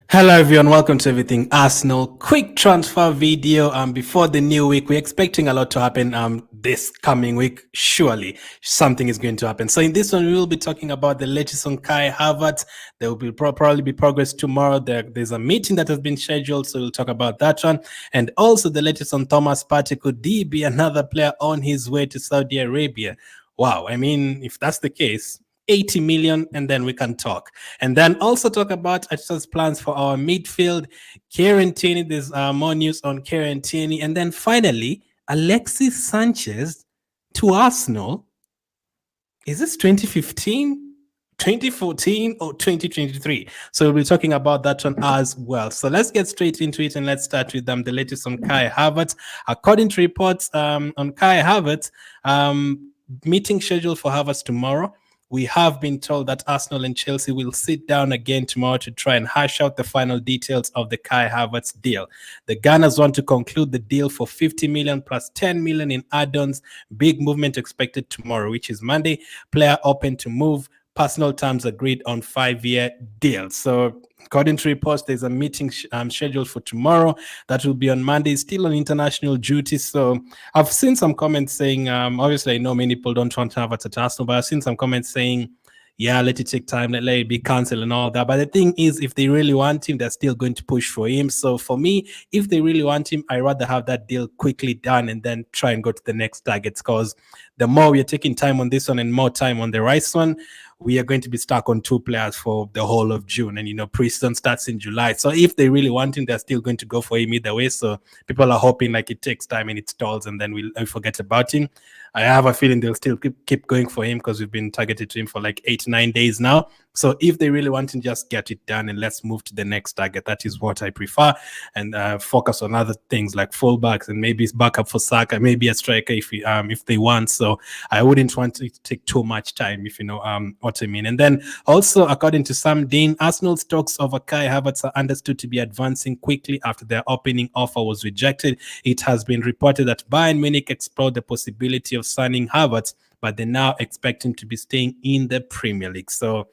Hello everyone, welcome to Everything Arsenal. Quick transfer video before the new week. We're expecting a lot to happen this coming week. Surely something is going to happen. So in this one, we will be talking about the latest on Kai Havertz. There will be probably be progress tomorrow. There's a meeting that has been scheduled, so we'll talk about that one. And also the latest on Thomas Partey. Could he be another player on his way to Saudi Arabia? Wow, I mean, if that's the case, 80 million, and then we can talk. And then also talk about Arteta's plans for our midfield. Kieran Tierney, there's more news on Kieran Tierney. And then finally, Alexis Sanchez to Arsenal. Is this 2015? 2014 or 2023? So we'll be talking about that one as well. So let's get straight into it and let's start with the latest on Kai Havertz. According to reports on Kai Havertz, meeting scheduled for Havertz tomorrow. We have been told that Arsenal and Chelsea will sit down again tomorrow to try and hash out the final details of the Kai Havertz deal. The Gunners want to conclude the deal for 50 million plus 10 million in add-ons. Big movement expected tomorrow, which is Monday. Player open to move. Personal terms agreed on 5-year deal. So according to reports, there's a meeting scheduled for tomorrow. That will be on Monday, still on international duty. So I've seen some comments saying, obviously, I know many people don't want to have it at Arsenal, but I've seen some comments saying, yeah, let it take time, let it be cancelled and all that. But the thing is, if they really want him, they're still going to push for him. So for me, if they really want him, I'd rather have that deal quickly done and then try and go to the next targets, because the more we're taking time on this one and more time on the Rice one, we are going to be stuck on two players for the whole of June. And, pre-season starts in July. So if they really want him, they're still going to go for him either way. So people are hoping like it takes time and it stalls and then we'll forget about him. I have a feeling they'll still keep going for him because we've been targeted to him for like 8-9 days now. So if they really want him, just get it done and let's move to the next target. That is what I prefer, and focus on other things like fullbacks and maybe backup for Saka, maybe a striker if they want. So I wouldn't want it to take too much time, if you know what I mean. And then also, according to Sam Dean, Arsenal's talks over Kai Havertz are understood to be advancing quickly after their opening offer was rejected. It has been reported that Bayern Munich explored the possibility of signing Havertz, but they now expect him to be staying in the Premier League. So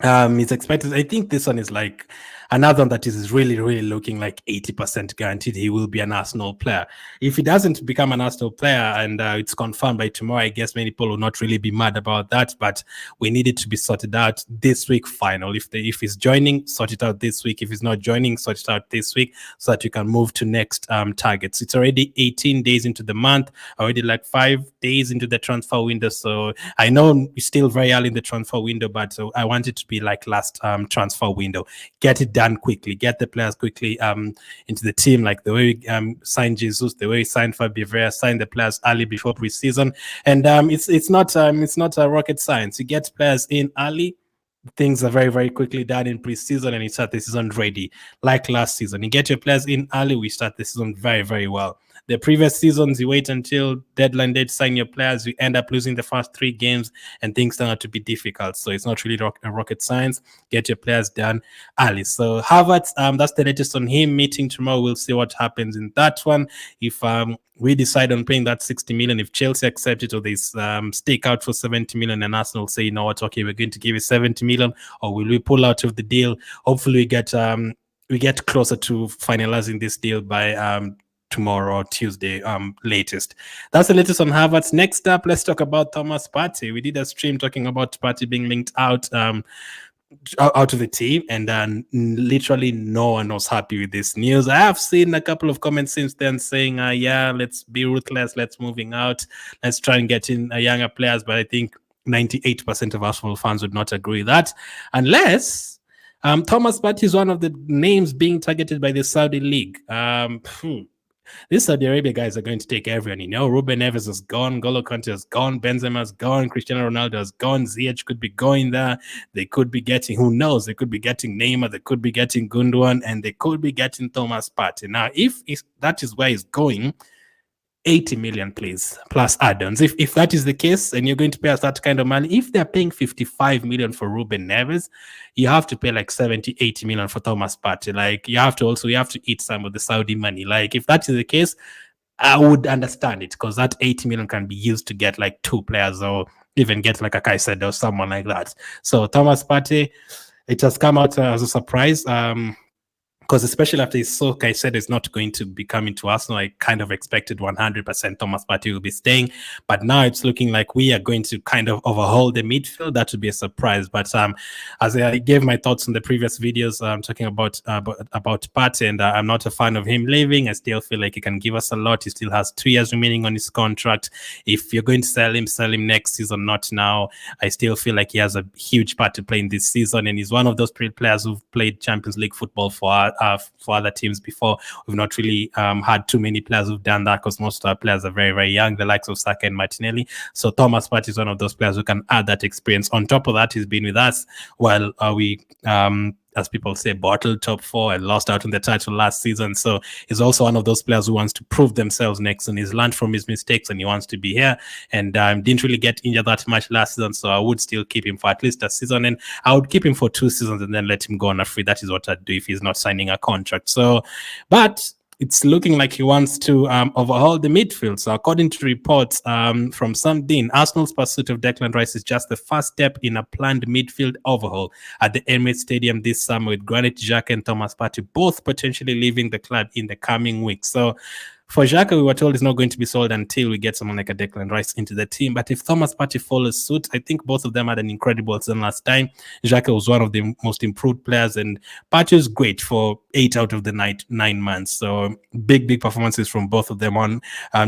it's expected. I think this one is like another one that is really, really looking like 80% guaranteed he will be an Arsenal player. If he doesn't become an Arsenal player and it's confirmed by tomorrow, I guess many people will not really be mad about that, but we need it to be sorted out this week final. If he's joining, sort it out this week. If he's not joining, sort it out this week so that you can move to next targets. It's already 18 days into the month, already like 5 days into the transfer window. So I know it's still very early in the transfer window, but I want it to be like last transfer window. Get it done quickly, get the players quickly into the team, like the way we signed Jesus, the way we signed Fabio Vieira, signed the players early before preseason. And it's not a rocket science. You get players in early, things are very, very quickly done in preseason, and you start the season ready. Like last season, you get your players in early, we start the season very, very well. The previous seasons, you wait until deadline day to sign your players, you end up losing the first 3 games and things turn out to be difficult. So it's not really rocket science. Get your players done early. So Havertz, that's the latest on him. Meeting tomorrow, we'll see what happens in that one. If we decide on paying that 60 million, if Chelsea accept it, or they stake out for 70 million and Arsenal say, you know what, okay, we're going to give you 70 million, or will we pull out of the deal? Hopefully we get closer to finalizing this deal by tomorrow or Tuesday latest. That's the latest on Havertz. Next up, let's talk about Thomas Partey. We did a stream talking about Partey being linked out of the team, and literally no one was happy with this news. I have seen a couple of comments since then saying, yeah, let's be ruthless, let's moving out, let's try and get in younger players, but I think 98% of Arsenal fans would not agree with that, unless Thomas Partey is one of the names being targeted by the Saudi League. These Saudi Arabia guys are going to take everyone. Ruben Neves is gone, N'Golo Kante is gone, Benzema's gone, Cristiano Ronaldo is gone, Ziyech could be going there. They could be getting, who knows, they could be getting Neymar, they could be getting Gundogan, and they could be getting Thomas Partey. Now, if that is where he's going, 80 million, please, plus add-ons. If that is the case, and you're going to pay us that kind of money, if they're paying 55 million for Ruben Neves, you have to pay like 70, 80 million for Thomas Partey. Like, you have to eat some of the Saudi money. Like, if that is the case, I would understand it, because that 80 million can be used to get like 2 players, or even get like a Kaisedo or someone like that. So Thomas Partey, it has come out as a surprise. Because especially after Soka said is not going to be coming to Arsenal, I kind of expected 100% Thomas Partey will be staying. But now it's looking like we are going to kind of overhaul the midfield. That would be a surprise. But as I gave my thoughts in the previous videos, talking about Partey, and I'm not a fan of him leaving. I still feel like he can give us a lot. He still has 2 years remaining on his contract. If you're going to sell him next season, not now. I still feel like he has a huge part to play in this season, and he's one of those players who've played Champions League football for other teams before. We've not really had too many players who've done that, because most of our players are very, very young, the likes of Saka and Martinelli. So Thomas Partey is one of those players who can add that experience. On top of that, he's been with us while we as people say, bottled top 4 and lost out on the title last season. So he's also one of those players who wants to prove themselves next, and he's learned from his mistakes and he wants to be here. And didn't really get injured that much last season, so I would still keep him for at least a season, and I would keep him for 2 seasons and then let him go on a free. That is what I'd do if he's not signing a contract. So, but it's looking like he wants to overhaul the midfield. So according to reports from Sam Dean, Arsenal's pursuit of Declan Rice is just the first step in a planned midfield overhaul at the Emirates Stadium this summer, with Granit Xhaka and Thomas Partey both potentially leaving the club in the coming weeks. So for Xhaka, we were told he's not going to be sold until we get someone like a Declan Rice into the team. But if Thomas Partey follows suit, I think both of them had an incredible season last time. Xhaka was one of the most improved players, and Partey was great for 8 out of the 9 months. So big performances from both of them on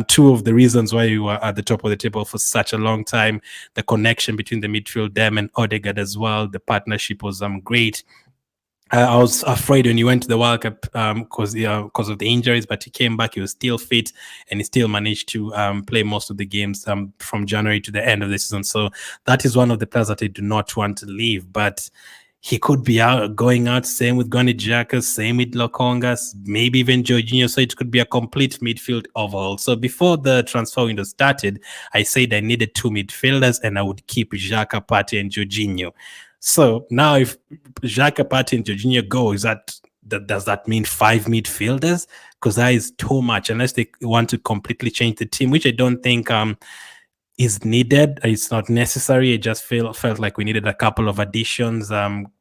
2 of the reasons why we were at the top of the table for such a long time. The connection between the midfield, them and Odegaard as well. The partnership was great. I was afraid when he went to the World Cup because of the injuries, but he came back. He was still fit, and he still managed to play most of the games from January to the end of the season. So that is one of the players that I do not want to leave. But he could be going out. Same with Granit Xhaka, same with Lokonga, maybe even Jorginho. So it could be a complete midfield overhaul. So before the transfer window started, I said I needed 2 midfielders, and I would keep Xhaka, Partey, and Jorginho. So now if Xhaka, Partey, and Jorginho go, does that mean 5 midfielders? Because that is too much, unless they want to completely change the team, which I don't think is needed. It's not necessary. It just felt like we needed a couple of additions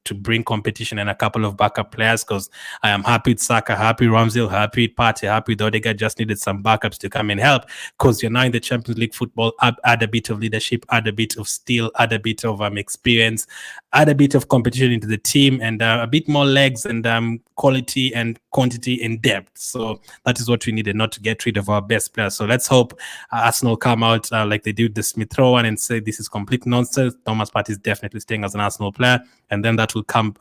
to bring competition and a couple of backup players, because I am happy with Saka, happy Ramsdale, happy with Partey, happy with Odegaard. Just needed some backups to come and help, because you're now in the Champions League football. Add a bit of leadership, add a bit of skill, add a bit of experience, add a bit of competition into the team, and a bit more legs and quality and quantity and depth. So that is what we needed, not to get rid of our best players. So let's hope Arsenal come out like they did the Smith Rowe one and say this is complete nonsense. Thomas Partey is definitely staying as an Arsenal player, and then that will come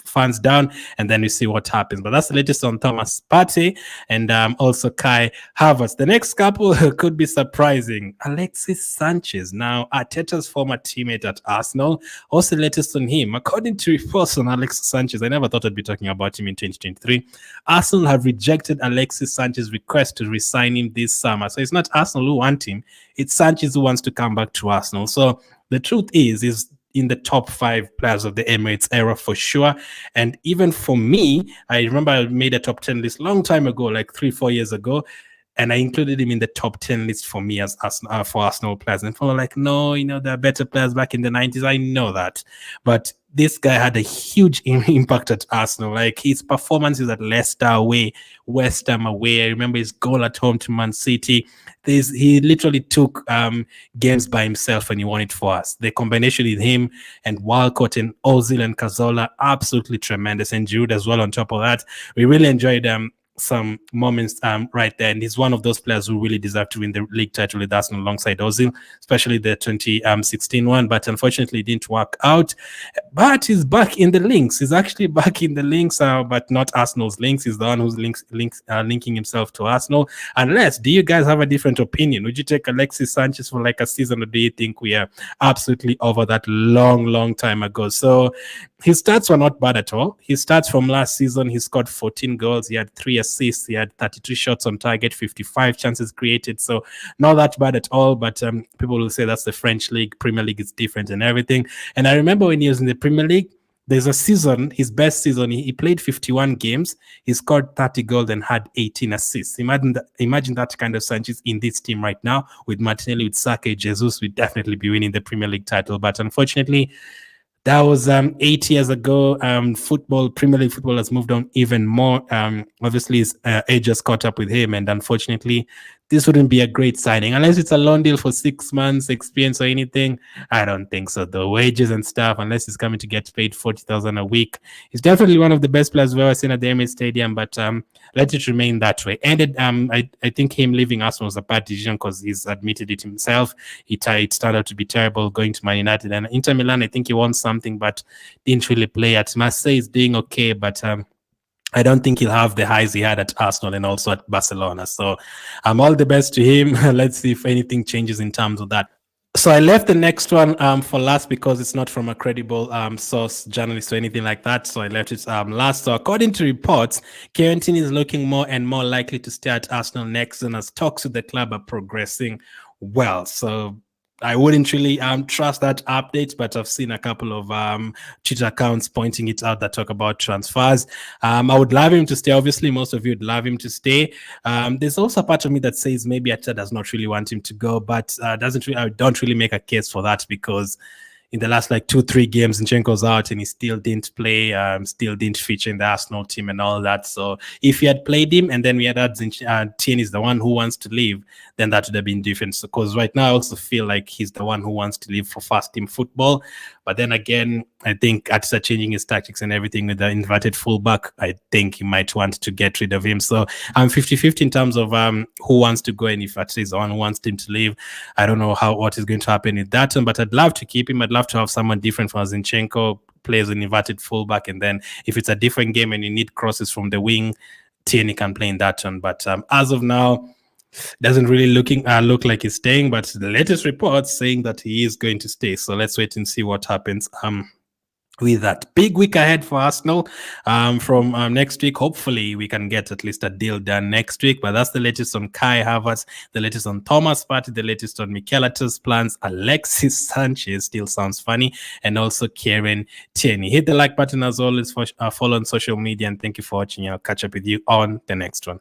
fans down, and then we see what happens. But that's the latest on Thomas Partey and also Kai Havertz. The next couple could be surprising. Alexis Sanchez, now Arteta's former teammate at Arsenal. Also the latest on him. According to reports on Alexis Sanchez, I never thought I'd be talking about him in 2023. Arsenal have rejected Alexis Sanchez's request to resign him this summer. So it's not Arsenal who want him, it's Sanchez who wants to come back to Arsenal. So the truth is in the top 5 players of the Emirates era for sure. And even for me, I remember I made a top 10 list long time ago, like 3-4 years ago, and I included him in the top 10 list for me as for Arsenal players. And people were like, no, there are better players back in the 90s. I know that. But this guy had a huge impact at Arsenal. Like his performances at Leicester away, West Ham away. I remember his goal at home to Man City. He literally took games by himself and he won it for us. The combination with him and Walcott and Ozil and Cazorla, absolutely tremendous. And Giroud as well on top of that. We really enjoyed some moments right there, and he's one of those players who really deserve to win the league title with Arsenal alongside Ozil, especially the 2016 one, but unfortunately it didn't work out. But he's back in the links. He's actually back in the links, but not Arsenal's links. He's the one who's linking himself to Arsenal. Unless, do you guys have a different opinion? Would you take Alexis Sanchez for like a season, or do you think we are absolutely over that long time ago? So his stats were not bad at all. His stats from last season, he scored 14 goals. He had 3 assists. He had 32 shots on target, 55 chances created. So not that bad at all. But people will say that's the French league. Premier League is different and everything. And I remember when he was in the Premier League, there's a season, his best season, he played 51 games. He scored 30 goals and had 18 assists. Imagine that kind of Sanchez in this team right now with Martinelli, with Saka, Jesus. We'd definitely be winning the Premier League title. But unfortunately, That was 8 years ago. Premier League football has moved on even more. Obviously, his age has caught up with him, and unfortunately, this wouldn't be a great signing unless it's a loan deal for 6 months, experience or anything. I don't think so. The wages and stuff, unless he's coming to get paid 40,000 a week, he's definitely one of the best players we've ever seen at the Emirates Stadium. But let it remain that way. And I think him leaving Arsenal was a bad decision because he's admitted it himself. It turned out to be terrible going to Man United and Inter Milan. I think he won something, but didn't really play. At Marseille, he's doing okay, but I don't think he'll have the highs he had at Arsenal and also at Barcelona. So all the best to him. Let's see if anything changes in terms of that. So I left the next one for last because it's not from a credible source, journalist or anything like that. So I left it last. So according to reports, Kieran Tierney is looking more and more likely to stay at Arsenal next season as talks with the club are progressing well. So I wouldn't really trust that update, but I've seen a couple of Twitter accounts pointing it out that talk about transfers. I would love him to stay. Obviously, most of you would love him to stay. There's also a part of me that says maybe Arteta does not really want him to go, but I don't really make a case for that because in the last like 2-3 games, Zinchenko's out and he still didn't play, still didn't feature in the Arsenal team and all that. So if he had played him and then we had Tierney is the one who wants to leave, then that would have been different. Because right now I also feel like he's the one who wants to leave for first team football. But then again, I think after changing his tactics and everything with the inverted fullback, I think he might want to get rid of him. So I'm 50-50 in terms of who wants to go and if Arteta is the one who wants him to leave. I don't know what is going to happen with that one, but I'd love to keep him. I'd love to have someone different from Zinchenko, plays an inverted fullback, and then if it's a different game and you need crosses from the wing, Tierney can play in that one. But as of now, doesn't really look like he's staying, but the latest reports saying that he is going to stay. So let's wait and see what happens. With that big week ahead for Arsenal from next week, hopefully we can get at least a deal done next week. But that's the latest on Kai Havertz, the latest on Thomas Partey, the latest on Mikel Arteta's plans. Alexis Sanchez still sounds funny, and also Kieran Tierney. Hit the like button as always, follow on social media, and thank you for watching. I'll catch up with you on the next one.